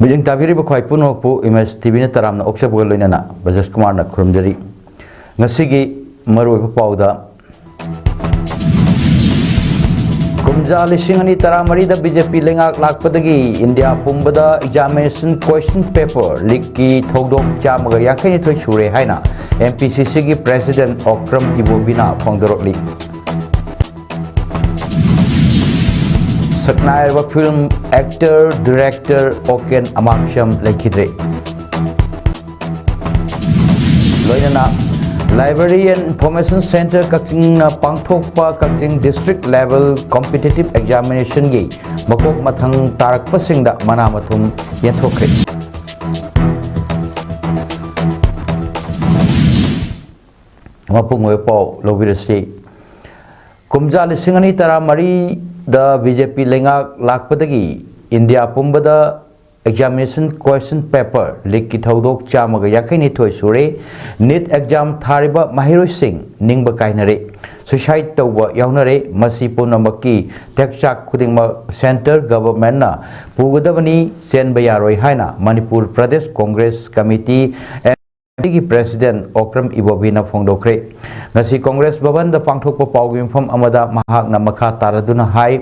Mijing tabiri ba khwai puno pu image TV na taram na oksha bol loina na Bajas Kumar na khurumjari ngasigi maroi ba pauda kumja lising ani taramari da BJP lengak lakpadagi India pumbada examination question paper leak ki thodok chamaga yakai thoi shure haina MPCC ki president Okram Ibobina phongdorokli Saknai wa film actor director Oken Amaksham Laikidre Loinana Library and Information Center Kakching Pangthokpa Kakching district level competitive examination gi makok mathang tarakpa singda mana mathum yenthokre mapungoi pau lobirasi kumja lisingani taramari the BJP lengak lakpadagi India pumbada examination question paper leak ki thodok chamaga yakai ni thoi sure NEET exam thariba mahiroi sing ningba kainare suicide tawba yaunare masi punamaki tekchak khudingma center government na pugadabani senba yaroi haina Manipur Pradesh Congress Committee की president Okram Ibobina phongdokre ngasi Congress Bhavan da pangthokpa pawgim phom amada mahak na makha taraduna hai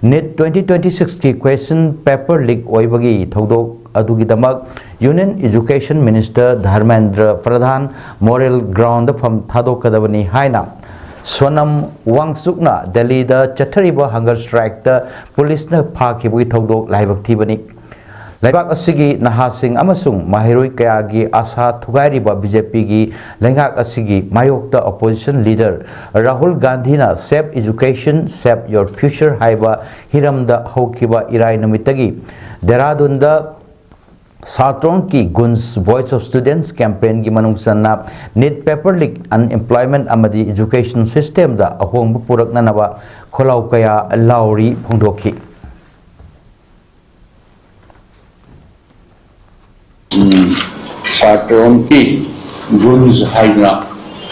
NEET 2026 ki question paper leak oibagi thodok adugi damak Union Education Minister Dharmendra Pradhan moral ground da phom thadokadabani haina Sonam Wangsukna Delhi da chathariba hunger strike da police na phakibui thodok laibak thibani Laibak asigi nahasing amasung mahiroi kayagi asa thugairiba BJP gi lengak asigi mayokta opposition leader Rahul Gandhi na save education save your future haiba hiramda hokiba irai namitagi Dehradun da Satron ki Guns Voice of Students campaign gi manungsanna NEET paper leak unemployment amadi education system da ahong bupurak nanaba kholau kaya lauri phongdokhi Satron ki Guns haina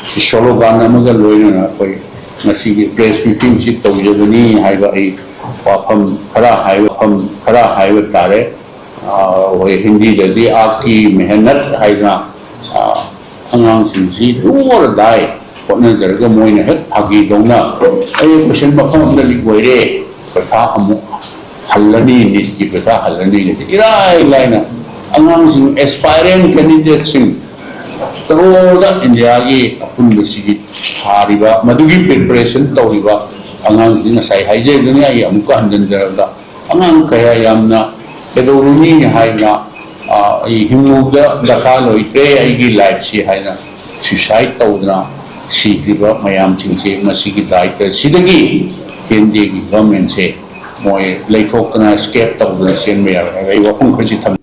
slogan amaga loina koi ngasi press meeting si tawjadani haiba ai wafam khara haiba tare oi hindi jadi aki mehnat haina angang sinsi dur dai kona jarga moina het agi dongna ai question makham da ligwire patha amu hallani ni ki patha hallani ni irai laina angang sing aspiring candidate sing taroda India gi apun besi hariba madugi preparation tawriba angang sing sai haije duni ai amuka handan jarada angang kaya yamna kedoruni haina ai himuda dakalo ite ai gi life si haina suicide tawdna sigiba mayam chingse masigi daita sidagi kendi gi government se moy leithokna escape tawdna sen me ai wapung khji tham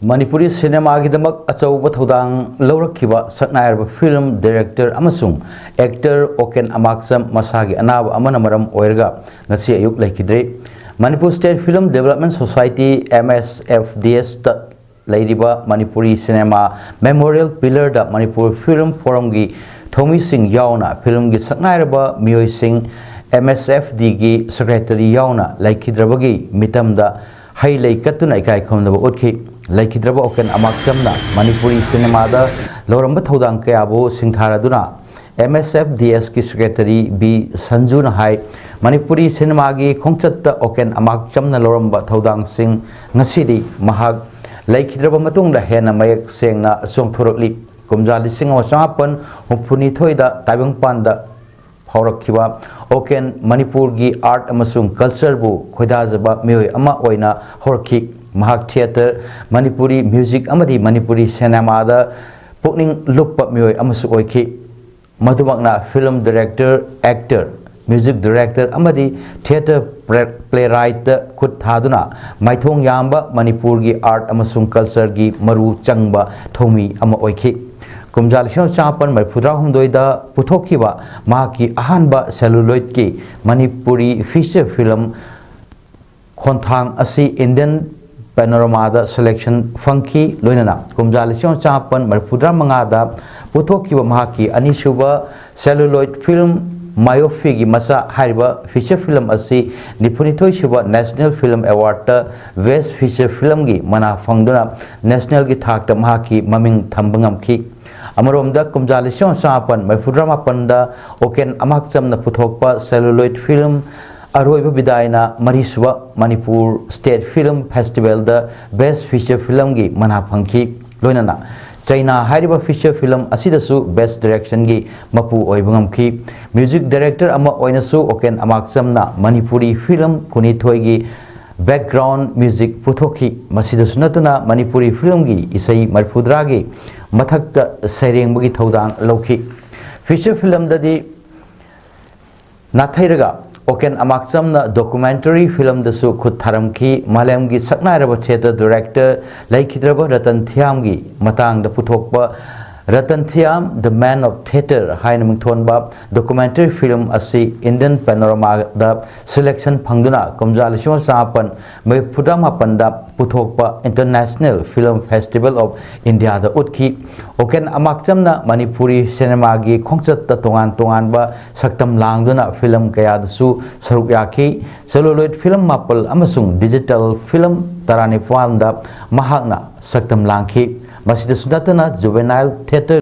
Manipuri cinema ki damak achauba thodang laurakhiba saknairba film director amasung actor Oken Amaksham masagi anaba amana maram oirga ngasi ayuk laikidre Manipur State Film Development Society MSFDS ta lairiba Manipuri cinema memorial pillar da Manipur Film Forum gi thomi sing yauna film gi saknairba mioi sing MSFD gi secretary yauna laikidrabagi mitamda hailai katuna ikai khomnaba otkhi Laikidraba Oken Amaksham Manipuri cinema da loramba thodang kayabo singtharaduna MSFDS ki secretary B Sanju na hai Manipuri cinema gi khongchatta Oken Amaksham na loramba thodang sing ngasidi mahag laikidraba matung da hena mayak sengna songthorokli kumja lising wasapan hupuni thoida taibang panda phaurakhiba Oken Manipur gi art amasung culture bu khoidajaba mioi ama oina horki Mahak theater Manipuri music amadi Manipuri cinema da pukning lupa mioi amasu oiki madubakna film director actor music director amadi theater playwright khut thaduna maithong yamba Manipur gi art amasung culture gi maru changba thomi ama oiki kumjal shon chapan mai phudra humdoi da puthokhiba mahaki ahanba celluloid ki Manipuri feature film khonthang asi Indian panorama da selection funky loinana kumjalisyon chapan marpudra mangada puthokiba mahaki anisuba celluloid film Mayofi gi masa hariba feature film asi nipunithoi suba National Film Award ta Best Feature Film gi mana phangduna national gi thak ta mahaki maming thambangam ki Amaromda kumjalisyon sapan may fudrama panda oken amakcham na puthokpa celluloid film Aroiba Bidayna Mariswa Manipur State Film Festival the Best Feature Film gi mana phangki loinana China hariba feature film asidasu Best Direction gi mapu oibangam ki music director ama oinasu oken amakcham na Manipuri film kunithoi gi background music puthoki masidasu natuna Manipuri film gi isai marfudra gi mathakta sereng bagi thodang lauki feature film dadi nathairaga Oken amakcham na documentary film dasu khut tharam ki malem gi saknairaba theater director laikhidraba Ratan Thiam gi matang da puthokpa Ratan Thiam the man of theater haina mingthonba documentary film asi Indian panorama da selection phangduna komjalishon sapan me phudama panda puthokpa international film festival of India da utki oken amakcham na Manipuri cinema gi khongchat ta tongan ba saktam langduna film kaya dasu saruk yaki celluloid film mapal amasung digital film tarani da mahakna saktam langki Masida Sudatana juvenile theater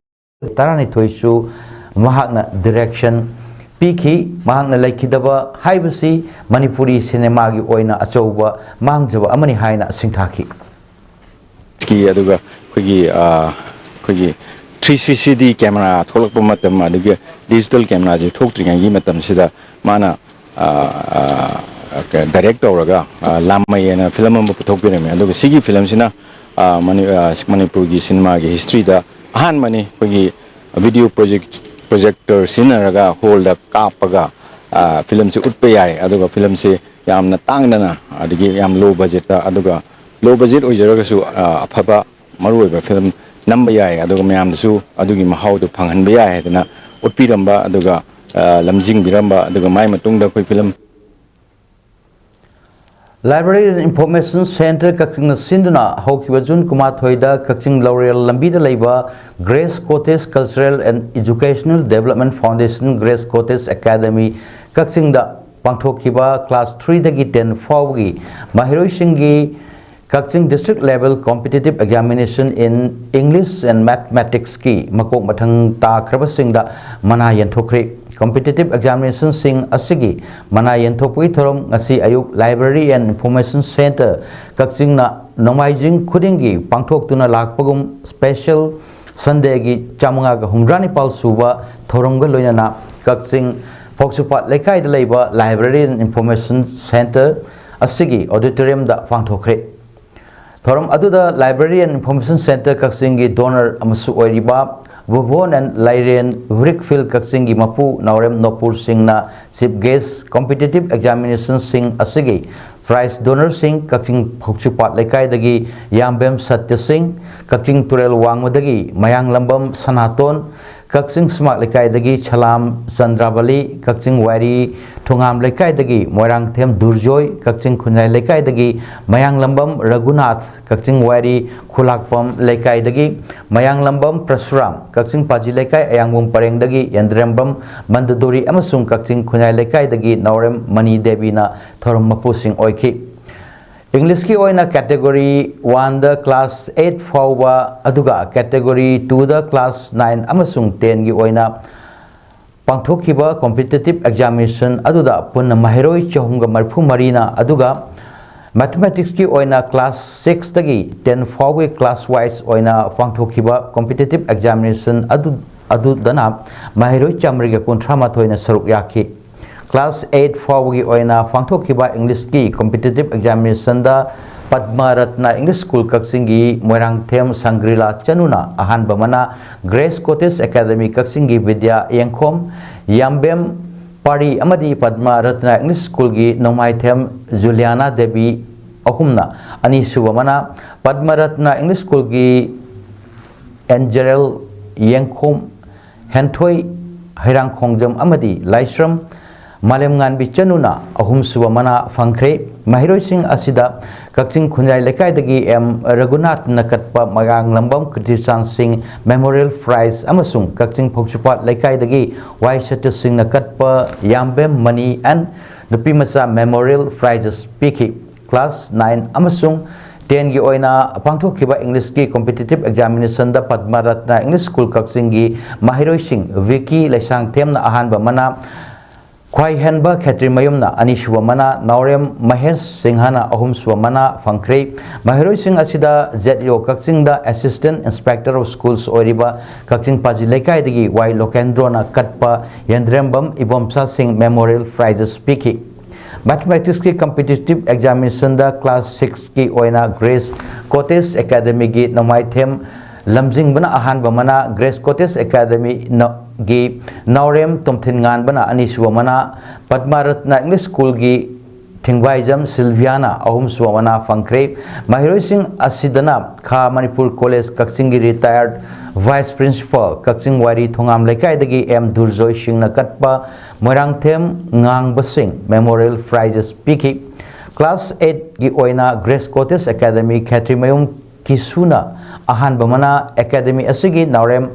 tarani thoisu mahakna direction piki mahakna laikidaba haibasi Manipuri cinema gi oina achouba mangjaba amani haina singthaki ki aduga kogi 360 camera tholakpa matam aduga digital camera je thoktriga gi matam sida mana director raga lammayena film am puthokpirame aduga sigi film sina Manipur gi cinema gi history da ahan mani kogi video projector sinaraga hold up kapaga film se utpe yai aduga film se yamna tangdana adigi yam low budget ta aduga low budget oijaraga su afaba maruiba film number yai aduga mayam su adugi mahau du phanghan ba yai dana utpiramba aduga lamjing biramba aduga mai matungda koi film Library and Information Center Kakching Sinduna Hokiwa Jun Kumar Thoida Kakching Laurel Lambida Labor Grace Cottage Cultural and Educational Development Foundation Grace Cottage Academy Kakching da Pangthokiba Class 3 dagi 10 Fawgi Mahiroi Singhi Kakching District Level Competitive Examination in English and Mathematics ki Makok Mathang ta Krabasing da Mana Yanthokri Competitive Examination sing asigi mana yenthopui thorom ngasi ayuk Library and Information Center Kakching na nomaijing khudingi pangthoktuna lakpagum special Sunday gi chamanga ga humrani pal suba thoromga loinana Kakching Phoksupat lekai da leiba Library and Information Center asigi auditorium da pangthokre thorom aduda Library and Information Center Kakching gi donor amasu oiriba Vuvon and Lyrian Brickfield Kaksingi Mapu Naurem Nopur Singh na Chief Guest Competitive Examination Singh Asigi Prize Donor Singh Kakching Phoksupat Lekai dagi Yambem Satya Singh Kakching Turel Wangmadagi Mayang Lambam Sanaton Kakching Smak Lekai dagi Chalam Chandrabali Kakching Wari Thungam Lekai dagi Moirang Them Durjoy Kakching Khunjai Lekai dagi Mayang Lambam Raghunath Kakching Wari Khulakpam Lekai dagi Mayang Lambam Prasuram Kakching Paji Lekai Ayangmum Pareng dagi Yandrembam Mandadori amasung Kakching Khunjai Lekai dagi Naurem Mani Devi na Thorom Mapusing Oiki English ki oina category 1 the class 8 fawba aduga category 2 the class 9 amasung 10 gi oina pangthokiba competitive examination aduda punna mahiroi chahumga marphu marina aduga mathematics ki oina class 6 tagi 10 fawba class wise oina pangthokiba competitive examination adu dana mahiroi chamriga kontrama thoina saruk yaki Class 8 Fawgi oina pangthokiba English ki competitive examination da Padma Ratna English School Kaksingi Moirang Them Sangrila Chanuna ahan bamana Grace Cottage Academy Kaksingi Vidya Yangkhom Yambem Pari amadi Padma Ratna English School gi Nomai Them Juliana Devi ahumna ani subamana Padma Ratna English School gi Angel Yangkhom Henthoi Hairang Khongjam amadi Laisram Malem Nganbi Chanuna ahum suba mana fangkre mahirosing asida kakching khunjai lekai dagi M Raghunath nakatpa magang lambam Kritisan Singh Memorial Prize amasung kakching phokchupat lekai dagi Y Shatta Singh nakatpa Yambem Money and Nupi Masa Memorial Prizes piki class 9 amasung 10 gi oina pangthokkiba English ki competitive examination da Padma Ratna English School kakching gi mahirosing Vicky Laisang Themna ahanba mana Kwai Henba Khetri Mayumna Anishwa Mana Naurem Mahesh Singhana Ahum Swamana Fangkre Mahiroi Singh Asida Zetyo Kakching da Assistant Inspector of Schools Oriba Kakching Paji Lekai Digi Y Lokendrona Katpa Yendrembam Ibomsa Singh Memorial Prizes Piki Mathematics ki competitive examination da class 6 ki oina Grace Cottage Academy gi Namai Them Lamjing Bana Ahan Bamana Grace Cottage Academy gi Naurem Tomthin Ngan Bana Anishwa Mana Padma Ratna English School gi Thingwaijam Silviana Ahum Swamana Fangkre Mahiroi Singh Asidana Kha Manipur College Kakching gi retired Vice Principal Kakching Wari Thongam Lekai dagi M Durjoy Singh Nakatpa Moirang Them Ngang Basing Memorial Prizes Piki Class 8 gi oina Grace Cottage Academy Khetri Mayum Kisuna Ahan Bamana Academy Asigi Naurem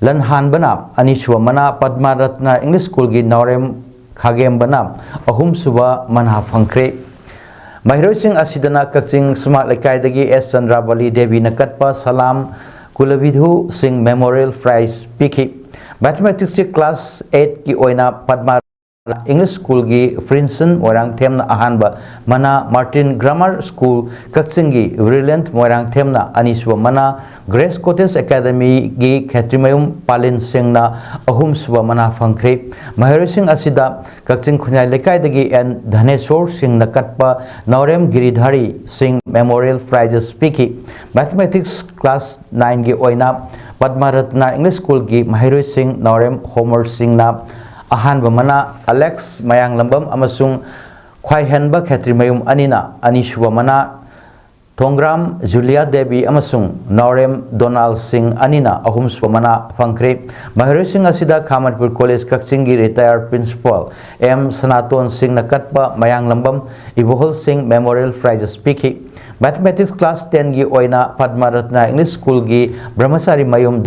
Lanhan Bana Anishwa Mana Padma Ratna English School gi Naurem Khagem Bana Ahum Suba Manha Fangkre Mahiroi Singh Asidana Kakching Smart Lekai dagi S Chandravali Devi Nakatpa Salam Kulavidhu Singh Memorial Prize Piki Mathematics class 8 ki oina Padma English School gi Frinson Moirang Themna Ahanba Mana Martin Grammar School Kakching gi Brilliant Moirang Themna Anishwa Mana Grace Cottage Academy gi Khetrimayum Palin Singna Ahum Suba Mana Fangkre Mahiroi Singh Asida Kakching Khunjai Lekai dagi N Dhaneshwar Singh Nakatpa Naurem Giridhari Singh Memorial Prizes Piki Mathematics class 9 gi oina Padma Ratna English School gi Mahiroi Singh Naurem Homer Singh na Ahan Bamana Alex Mayang Lambam Amasung Kwai Henba Khetri Mayum Anina Anishwa Mana Tongram Julia Devi Amasung Naurem Donald Singh Anina Ahum Swamana Fangkre Mahiroi Singh Asida Khamanpur College Kakching gi retired Principal M Sanaton Singh Nakatpa Mayang Lambam Ibohol Singh Memorial Prizes Piki Mathematics class 10 gi oina Padma Ratna English School gi Brahmasari Mayum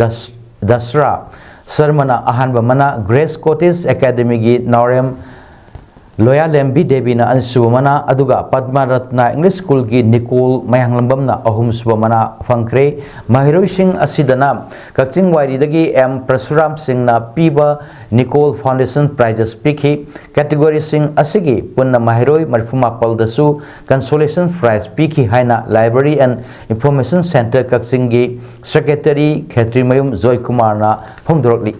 Dasra Sarmana Ahanba Mana Grace Cottage Academy gi Naurem Loya Lembi Devi na Ansubamana Aduga Padma Ratna English School gi Nicole Mayang Lambam na Ahum Subamana Fangkre Mahiroi Singh Asidana Kakching Wairi dagi M Prasuram Singh na Piba Nicole Foundation Prizes Piki Category Singh Asigi Punna Mahiroi Marfuma Paldasu Consolation Prize Piki Haina Library and Information Center Kakching gi Secretary Khetrimayum Joy Kumar na Phongdorokli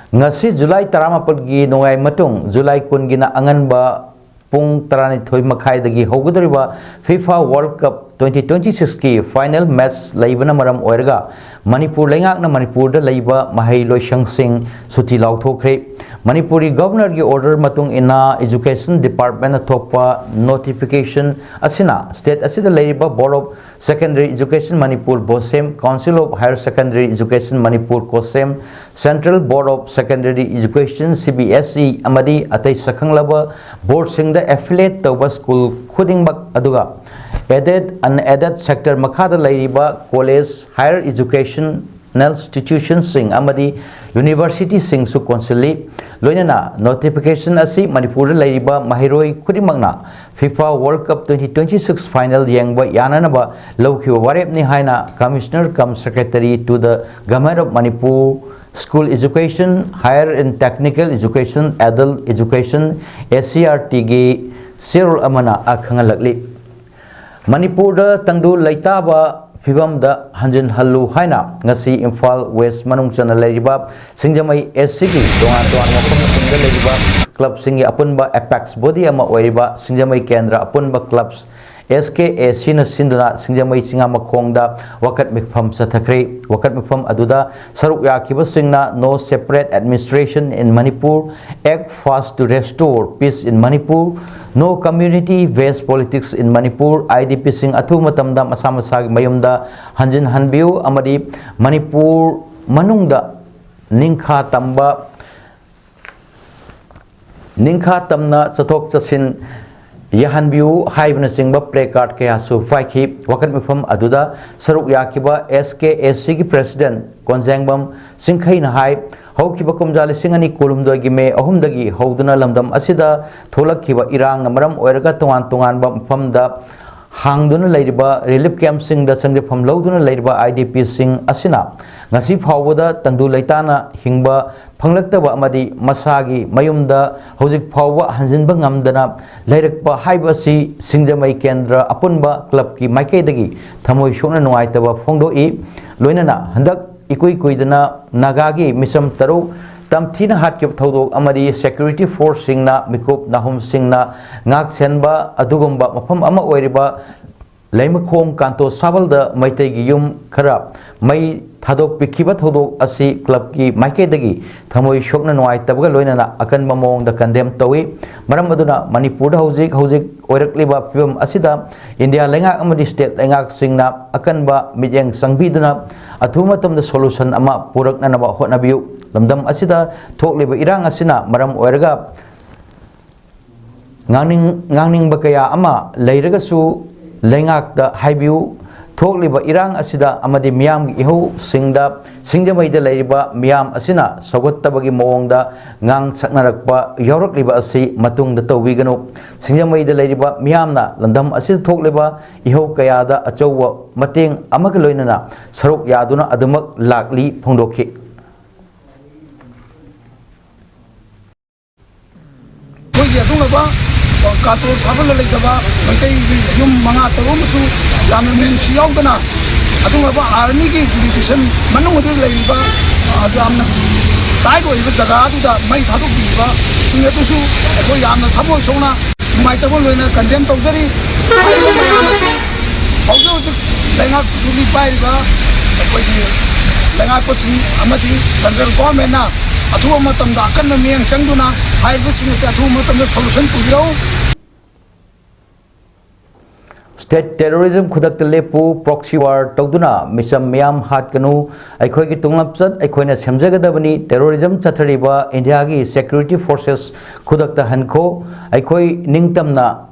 Ngasi July 18 gi nongai matung July 10 gi na anganba pung 12 makhai dagi hogudriba FIFA World Cup 2026 ki final match laibana maram oirga Manipur lengak na Manipur da laiba mahai loisang sing suti lauthokre Manipuri governor gi order matung ina education department athopa notification asina state asida laiba board of secondary education Manipur Bosem Council of Higher Secondary Education Manipur Kosem Central Board of Secondary Education CBSE amadi atai sakhanglaba board sing da affiliate tawba school khudingmak aduga added unadded sector makhada lairiba college higher education institutions sing amadi university sing su council loinana notification asi Manipur lairiba mahiroi khudimangna FIFA World Cup 2026 final yengba yananaba lawkhiwa warep ni haina commissioner cum secretary to the government of Manipur school education higher and technical education adult education SCRT gi sirul amana akhangalakli Manipur da tangdu laitaba Fibam da Hanjin Hallu Haina ngasi Imphal West Manung Chana Leriba Singjamai SCG Dongan Dongan Mapam Singa Leriba Club Singi Apunba Apex Body Ama Oiriba Singjamai Kendra Apunba Clubs SKA Sina Sinduna Singjamai Singa Makongda Wakat Mikpam Satakre Wakat Mikpam Aduda Saruk Yakiba Singna No Separate Administration in Manipur Act Fast to Restore Peace in Manipur No community based politics in Manipur IDP Sing Athu Matamda Masama Sag Mayumda Hanjin Hanbiu Amadi Manipur Manungda Ningkha tamna chathok chasin Yahanbiu Haibna Singba Precard Kayasu Faiki, Wakat Mifam Aduda, Saruk Yakiba, SKSC President, Konzangbam, Sinkaina Hai, Hokiba Kumjali Singani Kulumdo Gime, Ahumdagi, Hoduna Lamdam Asida, Tolakiba Irang, Namaram, Oerga Tuan Bam Famda, Hangduna Ladiba, Relief Camp Sing, the Sangde from Loduna Ladiba, IDP Sing Asina, Nasif Hawada, Tandu Laitana, Hingba, Panglakta Madi, Masagi, Mayumda, Hosik Pawa, Hansinbang Amdana, Lairakpa, Haibasi, Singjamai Kendra, Apunba, Club Ki, Makedagi, Tamoy Shona Noaitaba, Fondo E, Loinana, Handak, Ikuidana, Nagagi, Misam Taru, Tamtina Hatkip Todo, Amadi, Security Force Singna, Mikup, Nahum Singna, Ngak Senba, Adugumba, Mapam Ama Oeriba, Laimakong Kanto Sabalda, Maitegi Yum Kara, May Tadok Pikiba Todo, Asi, Club Ki, Makedagi, Tamoy Shokna Noaitabaga Loinana, Akan Mamong, the condemned Tawi, Maramaduna, Manipur Hosik, Oerakliba, Pum Asida, India Lenga Amadi State, Lengak Singna, Akanba, Mijang Sangbiduna, Atumatam the solution Ama Purak Nanaba Honabiu, Lamdam Asida, Tokliba Irang Asina, Maram Oerga, Ngangning Bakaya Ama, Lairagasu, Lengak the Haibu, Tokliba Irang Asida, Amadi Miam Iho, Singda, Singjamai the Laiba, Miam Asina, Sagotabagi Monda, Ngang Saknarakba, Yorokliba Asi, Matung the Towigano, Singjamai the Laiba, Miamna, Landam Asid Tokliba, Iho Kayada, Achowa, Mating, Amakaloinana, Sarok Yaduna, Adamak, Lakli, Pondoki. Kato sabal le jaba mantai yum manga tarum su lamun siyaw dana adunga ba army ki jurisdiction manung de leiba adamna tai do iba jaga du da mai thadu biba singa tu su ko yamna thamo sona mai ta bo loina condemn tawjari ai lo mayam su haujo su lenga su li pai ba ko di lenga ko sin amati central government na athu matam da kan miang sangduna hai bu sin se athu matam da solution pujiro State terrorism Kudak Lepu proxy war Toduna, Misam Miam Hat Kanu, Aikogi Tungapsat, Aikoina Samjagadabani, terrorism Chatariba, Indiagi, security forces Kudakta Hanko, Aikoi Ningtamna,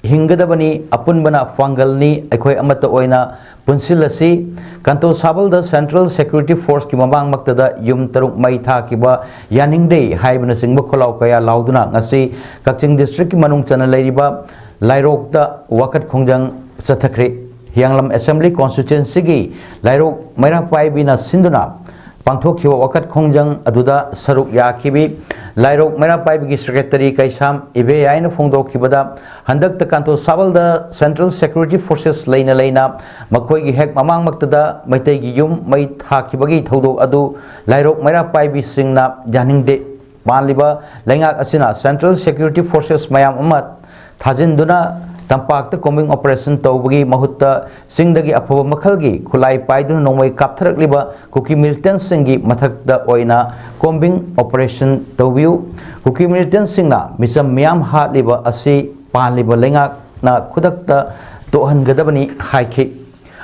Hingadabani, Apunbana Fangalni, Aikoi Amata Oina, Punsilasi, Kanto Sabal, the Central Security Force Kimabang Maktada, Yum Taruk Maita Kiba, Yaning Day, Haibana Singbokola Kaya Lauduna, Nasi, Kaching District Manung Chanalariba, Lairok da Wakat Kongjang Satakri, Hyanglam Assembly Constituency Gi, Lairok Mairapai Bina Sinduna, Pangtokyo Wakat Kongjang Aduda Saruk Yakibi, Lairok Mairapai Bigi Secretary Kaisam, Ibe Aina Fondo Kibada, Handak the Kanto Sabal the Central Security Forces Laina Laina, Makoigi Hek Mamang Maktada, Maitegi Yum, Mait Hakibagi Todo Adu, Lairok Mairapai Bisingna, Janing de Maliba, Lengak Asina, Central Security Forces Mayam Amat. Thajinduna Tampak combing operation Taubugi Mahutta Singdagi Apo Makalgi Kulai Paidun Nomai Kaptarak Liba Kuki Militant Singi Matak the Oina combing operation Taubu Kuki Militant Singa Misam Miam Hat Liba Asi Pan Liba Lengak na Kudakta Tohan Gadabani Haiki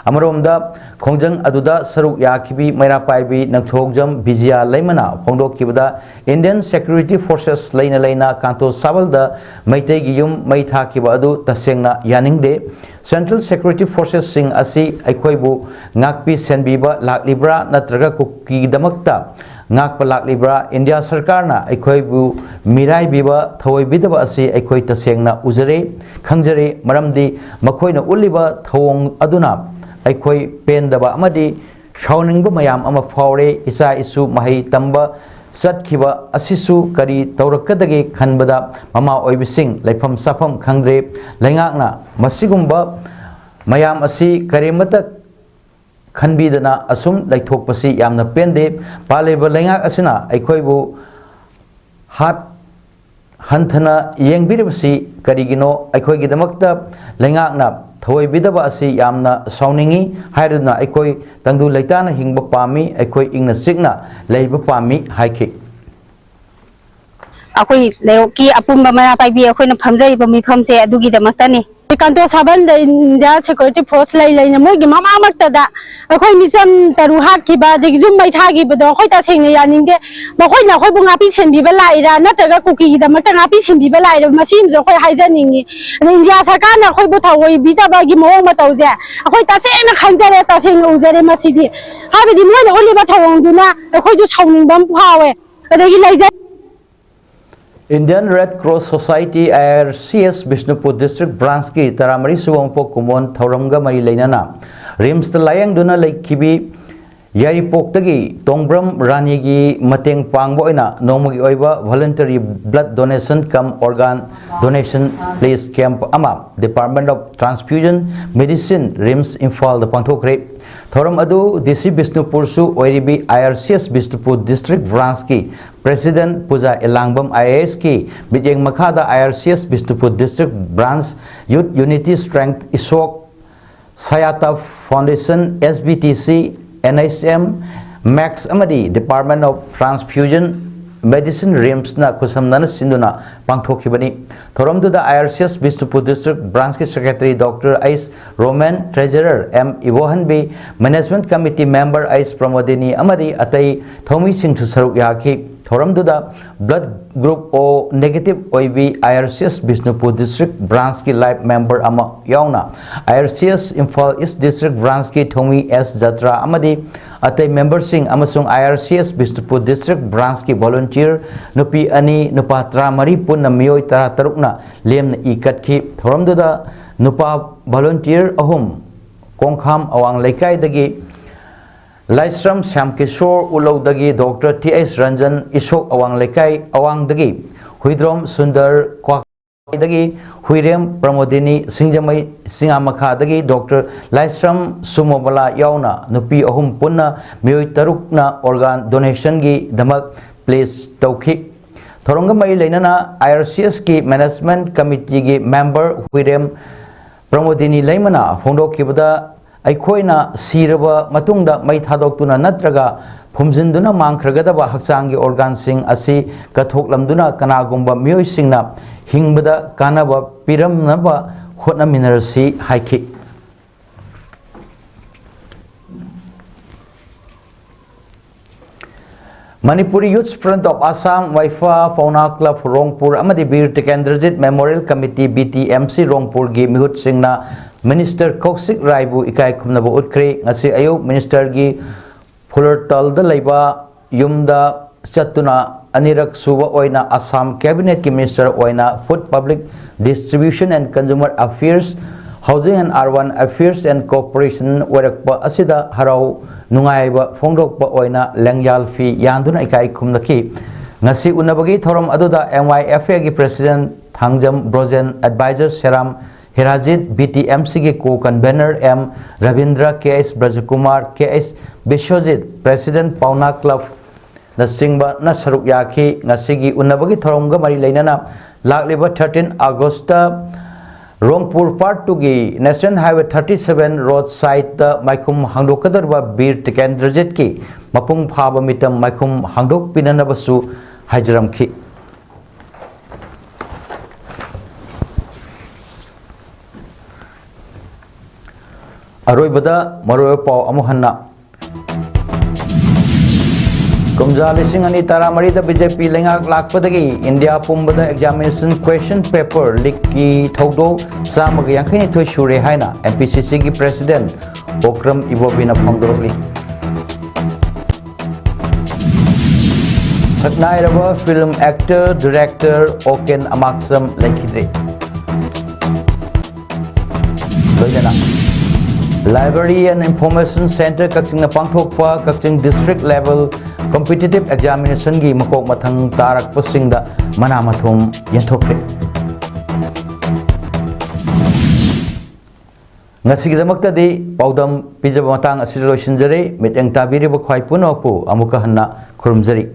Amaromda Kongjang Aduda Saruk Yakibi Mairapaibi Nangthogjam Bijia Laimana Pongdo Kibada Indian Security Forces Laina Laina Kanto Sabalda Maitegi Yum Maitha Kiba Adu Tasengna Yaningde Central Security Forces Sing Asi Aikoibu Ngakpi Senbiba Lak Libra Natraga Kuki Damakta Ngakpa Lak Libra India Sarkarna Aikoibu Mirai Biba Thawai Bidaba Asi Aikoi Tasengna Uzare Kangjare Maramdi Makoina Uliba Thawong Aduna Aikoi Pendaba Amadi Shauningba Mayam Ama Faure Isa Isu Mahi Tamba Satkiba Asisu Kari Taurakadagi Kanbada Mama Oibising Laifam Safam Kangre Lengakna Masigumba Mayam Asi Karimata Kanbidana Asum Laitokpasi Yamna Pende Paleba Lengak Asina Aikoibu Hat Hantana Yengbiribasi Karigino Aikoigidamakta Lengakna Thoi Bidaba Asi Yamna Sauningi Hairuna Aikoi Tangdu Laitana Hingba Pami Aikoi Ingna Signa Leiba Pami Haiki Akoi Leoki Apumba Marapai Akoi Pamjai Bami Pamse Adugi the Matani. Kanto Saban, the India Security Force Lay Mama Maktada, a Koimism Taruha Kiba, the Zoom by Tagi, but the Hota Singing and the Mahoina Hobungapis and Bibalai, not a cookie, the Matanapis and Bibalai of machines of Hizaning, and India Sakana Hobota, Bita Bagimo Matoza, a Hota Sena Kandata Sing Uzerema City. Have the one only Batona, a Hoju Sounding Bump Power, a regular. Indian Red Cross Society IRCS Bishnupur District Branch ki Taramari Suwangpo Kumon Tauramga Mari Lainana Rims the Layang Duna Lake Kibi Yari Poktagi Tongbram Rani gi Mateng Pangboina Nomugi Oiba Voluntary Blood Donation Cum Organ Donation Place Camp Ama Department of Transfusion Medicine Rims Infal the Pantokre Thoram Adu DC Bishnupur Su Oiribi IRCS Bishnupur District Branch ki President Puja Elangbam IAS ki Bijeng Makada IRCS Bishnupur District Branch Youth Unity Strength Isok Sayata Foundation SBTC NISM Max Amadi Department of Transfusion Medicine Rims na Kusamnana Sinduna Pangthokibani Thoram to the IRCS Bishnupur District Branch Secretary Dr. Ais Roman Treasurer M. Ivohan B Management Committee Member Ais Pramodini Amadi Atai Thomi Singh to Saruk Yaki Thoram to the Blood Group O Negative OIB IRCS Bishnupur District Branch ki Life Member Ama Yauna IRCS Imphal East District Branch ki Thomi S. Jatra Amadi Atai Member Singh Amasung IRCS Bishnupur District Branch ki Volunteer Nupi Ani Nupa Tramari Punna Miyoi Tara Tarukna Lem Ikat ki Thoram to the Nupa Volunteer Ahum Kongkham Awang Laikai Dagi Laisram Shamkishore Ulau Dagi Dr. T.S. Ranjan Ishok Awang Lekai Awang Dagi Huidrom Sundar Kwak Dagi Huirem Pramodini Singjamai Singamakha Dagi Dr. Laisram Sumobala Yauna Nupi Ahum Punna Miyoi Tarukna Organ Donation Gi Damak Place Tauki Thorongamai Lainana IRCS Ki Management Committee Gi Member Huirem Pramodini Laimana Fondo Kibada Aikoina Siraba Matunda Mai Thadokuna Natraga Pumzinduna Mankragadaba Haksangi organ sing Asi Kathok Lamduna Kanagumba Mio Singna Hingbada Kanaba Piram Naba Hotna Minerasi Haiki Manipuri Youth Front of Assam Waifa Fauna Club Rongpur Amadi Bir Tekendrajit Memorial Committee BTMC Rongpur Gi Mihut Singna Minister Koksik Raibu Ikai Kumnaba Utkre Ngasi Ayuk Minister Gi Fullertal da Laiba Yumda Chatuna Anirak Suba Oina Assam Cabinet Ki Minister Oina Food Public Distribution and Consumer Affairs Housing and Urban Affairs and Corporation Warakpa Asida Harau Nungaiba Fongdokpa Oina Lengyal Fi Yanduna Ikai Kumnaki Ngasi Unabagi Thoram Aduda MYFA Gi President Thangjam Brozen Advisor Seram Hirajit BTMC के co-convener M Ravindra KS Brajakumar KS Bishojit President Pauna Club Nasingba Nasaruk Yaki Nasigi Unabagi Thoronga Mari Lainana Lakliba 13 August Rongpur Part 2 gi National Highway 37 roadside Maikum Hangdokadarba Bir Tekendrajit ki Mapung Phaba Mitam Maikum Hangdok Pinanabasu Hajram ki Aroi bada maroi pau amuhanna Kumja lising ani taramari da BJP lengak lakpadagi India pumbada examination question paper leak ki thogdo samag yankhini thoi shure haina MPCC ki president Okram Ibobina phangdorli Saknairaba film actor director Oken Amaksam Lekhidre Loyana Library and Information Center Kakching na pangthokpa Kakching district level competitive examination gi makok mathang tarak pasingda manamathum yanthokre ngasigidamakta di paudam pijaba matang asiro sinjare miteng tabiri ba khwai puno pu amuka hanna khurumjari